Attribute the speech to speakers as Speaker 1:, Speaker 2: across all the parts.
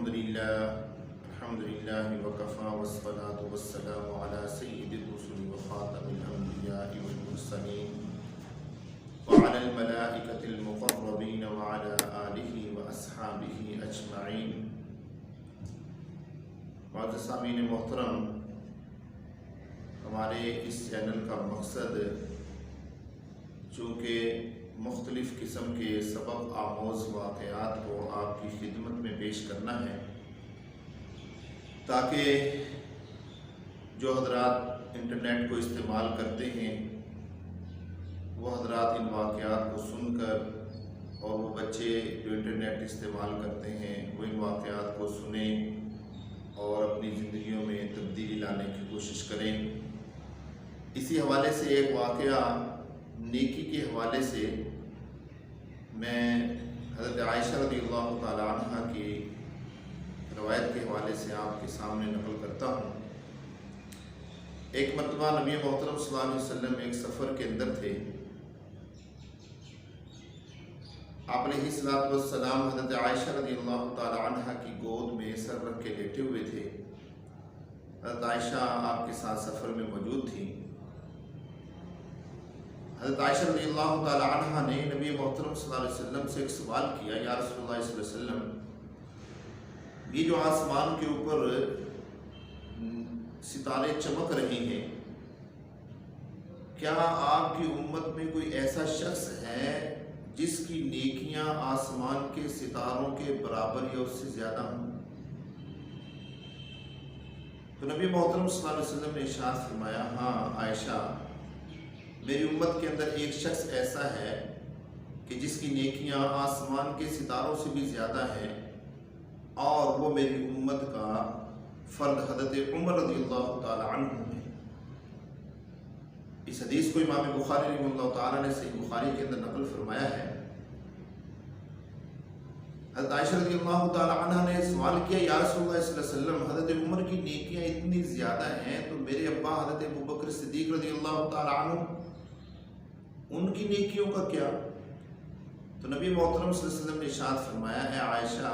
Speaker 1: الحمد لله وكفى والصلاة والسلام على سيد الرسل وخاتم الأنبياء والمرسلين وعلى الملائكة المقربين وعلى آله وأصحابه أجمعين. معزز سامعین محترم، ہمارے اس چینل کا مقصد چونکہ مختلف قسم کے سبق آموز واقعات کو آپ کی خدمت میں پیش کرنا ہے، تاکہ جو حضرات انٹرنیٹ کو استعمال کرتے ہیں وہ حضرات ان واقعات کو سن کر، اور وہ بچے جو انٹرنیٹ استعمال کرتے ہیں وہ ان واقعات کو سنیں اور اپنی زندگیوں میں تبدیلی لانے کی کوشش کریں. اسی حوالے سے ایک واقعہ نیکی کے حوالے سے میں حضرت عائشہ رضی اللہ تعالی عنہ کی روایت کے حوالے سے آپ کے سامنے نقل کرتا ہوں. ایک مرتبہ نبی محترم صلی اللہ علیہ وسلم ایک سفر کے اندر تھے. آپ علیہ السلام حضرت عائشہ رضی اللہ تعالی عنہ کی گود میں سر رکھ کے لیٹے ہوئے تھے. حضرت عائشہ آپ کے ساتھ سفر میں موجود تھی. حضرت عائشہ رضی اللہ تعالی عنہ نے نبی محترم صلی اللہ علیہ وسلم سے ایک سوال کیا، یا رسول اللہ صلی اللہ علیہ وسلم، یہ جو آسمان کے اوپر ستارے چمک رہے ہیں، کیا آپ کی امت میں کوئی ایسا شخص ہے جس کی نیکیاں آسمان کے ستاروں کے برابر یا اس سے زیادہ ہوں؟ تو نبی محترم صلی اللہ علیہ وسلم نے ارشاد فرمایا، ہاں عائشہ، میری امت کے اندر ایک شخص ایسا ہے کہ جس کی نیکیاں آسمان کے ستاروں سے بھی زیادہ ہیں، اور وہ میری امت کا فرد حضرت عمر رضی اللہ تعالی عنہ ہے. اس حدیث کو امام بخاری رحمہ اللہ تعالی نے صحیح بخاری کے اندر نقل فرمایا ہے. حضرت عائشہ رضی اللہ تعالی عنہ نے سوال کیا، یا رسول اللہ صلی اللہ علیہ وسلم، حضرت عمر کی نیکیاں اتنی زیادہ ہیں تو میرے ابا حضرت ابوبکر صدیق رضی اللہ تعالی عنہ، ان کی نیکیوں کا کیا؟ تو نبی محترم صلی اللہ علیہ وسلم نے ارشاد فرمایا، اے عائشہ،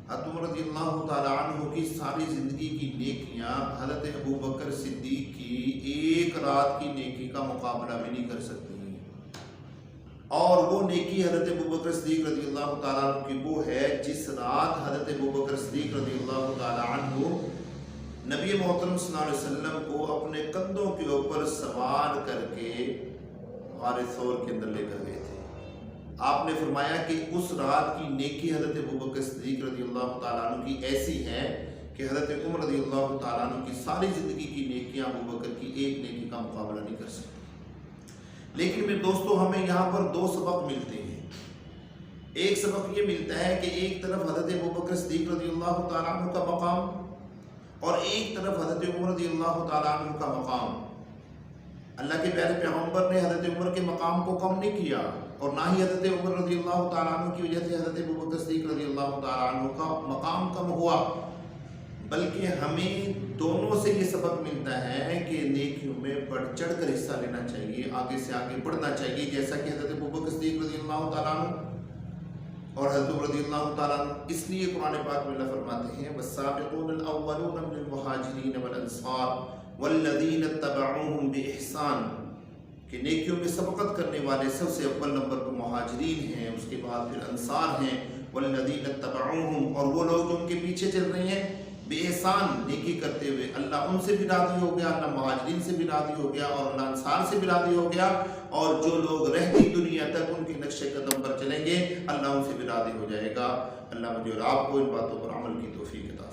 Speaker 1: حضرت عمر رضی اللہ تعالی عنہ کی ساری زندگی کی نیکیاں حضرت ابوبکر صدیق کی ایک رات کی نیکی کا مقابلہ بھی نہیں کر سکتی. اور وہ نیکی حضرت ابوبکر صدیق رضی اللہ تعالیٰ عنہ کی وہ ہے جس رات حضرت ابوبکر صدیق رضی اللہ تعالیٰ عنہ نبی محترم صلی اللہ علیہ وسلم کو اپنے کندھوں کے اوپر سوار کر کے غار ثور کے اندر لے کر گئے تھے. آپ نے فرمایا کہ اس رات کی نیکی حضرت ابوبکر صدیق رضی اللہ تعالیٰ عنہ کی ایسی ہے کہ حضرت عمر رضی اللہ تعالیٰ عنہ کی ساری زندگی کی نیکیاں ابوبکر کی ایک نیکی کا مقابلہ نہیں کر سکتی. لیکن میرے دوستو، ہمیں یہاں پر دو سبق ملتے ہیں. ایک سبق یہ ملتا ہے کہ ایک طرف حضرت ابوبکر صدیق رضی اللہ تعالیٰ عنہ کا مقام اور ایک طرف حضرت عمر رضی اللہ تعالیٰ عنہ کا مقام. اللہ کے پیارے پیغمبر نے حضرت عمر کے مقام کو کم نہیں کیا، اور نہ ہی حضرت عمر رضی اللہ تعالیٰ عنہ کی وجہ سے حضرت ابوبکر صدیق رضی اللہ تعالیٰ عنہ کا مقام کم ہوا، بلکہ ہمیں دونوں سے یہ سبق ملتا ہے کہ نیکیوں میں بڑھ چڑھ کر حصہ لینا چاہیے، آگے سے آگے بڑھنا چاہیے، جیسا کہ حضرت ابوبکر صدیق رضی اللہ تعالیٰ عنہ اور حضرت عمر رضی اللہ تعالیٰ عنہ. اس لیے قرآن پاک میں اللہ فرماتے ہیں، والسابقون الاولون من المہاجرین والانصار والذین اتبعوہم بإحسان، کہ نیکیوں میں سبقت کرنے والے سب سے اول نمبر پر مہاجرین ہیں، اس کے بعد پھر انصار ہیں، والذین اتبعوہم، اور وہ لوگ جو ان کے پیچھے چل رہے ہیں بے احسان، نیکی کرتے ہوئے. اللہ ان سے بھی راضی ہو گیا، اللہ مہاجرین سے بھی راضی ہو گیا، اور اللہ انصار سے بھی راضی ہو گیا، اور جو لوگ رہتی دنیا تک ان کے نقش قدم پر چلیں گے اللہ ان سے بھی راضی ہو جائے گا. اللہ مجھے اور آپ کو ان باتوں پر عمل کی توفیق عطا